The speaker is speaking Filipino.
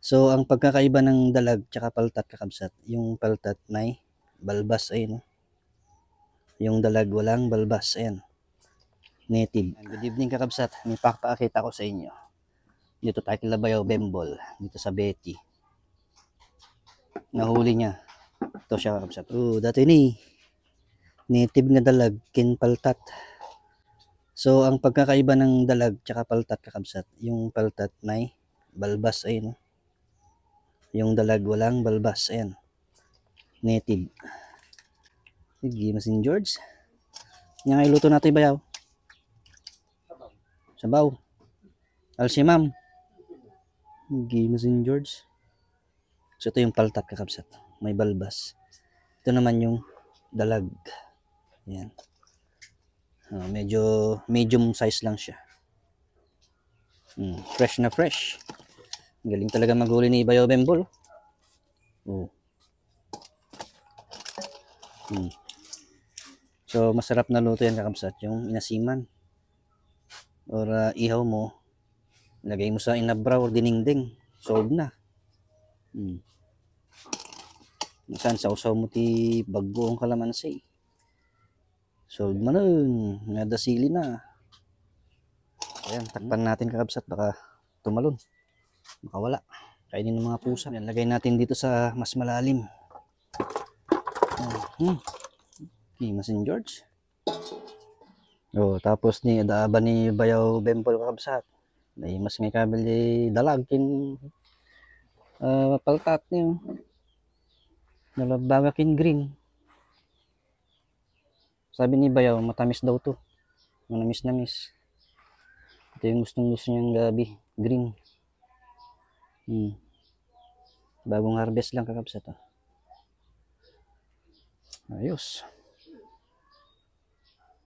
So, ang pagkakaiba ng dalag tsaka paltat kakabsat, yung paltat may balbas, ayun. Yung dalag walang balbas, ayan. Native. Good evening kakabsat, may pakita ko sa inyo. Dito tayo kila Bayaw Bembol, dito sa Betty. Nahuli niya. Ito siya kakabsat. Oh, dati ni native na dalag, kinpaltat. So, ang pagkakaiba ng dalag tsaka paltat kakabsat, yung paltat may balbas, ayun. Yung dalag walang balbas, ayan. Native. Sige, Masin George. Yan ay luto natin Bayaw. Sabaw. Alsimam. Sige, Masin George. So, ito yung paltat kakabsat. May balbas. Ito naman yung dalag. Ayan. Medyo medium size lang siya. Fresh na fresh. Galing talaga maghuli ni Bayaw Bembol. Oh. So, masarap na luto yan kakabsat. Yung inasiman. Or ihaw mo. Lagay mo sa inabra or diningding. Solve na. Minsan sausaw mo ti bagoong kalamansi. Solve mo nun. Nadasili na. Ayan, takpan natin kakabsat. Baka tumalon. Makawala. Kainin ng mga pusa. Yan, lagay natin dito sa mas malalim. Okay, Masin George. Tapos ni daaba ni Bayaw Bembol kakabsat. Ay mas may kabili dalag kin paltat niyo. Nalabaga kin green. Sabi ni Bayaw matamis daw to. Manamis namis. Ito yung gusto niyang gabi, green. Bagong harvest lang kakabsat. Ayos.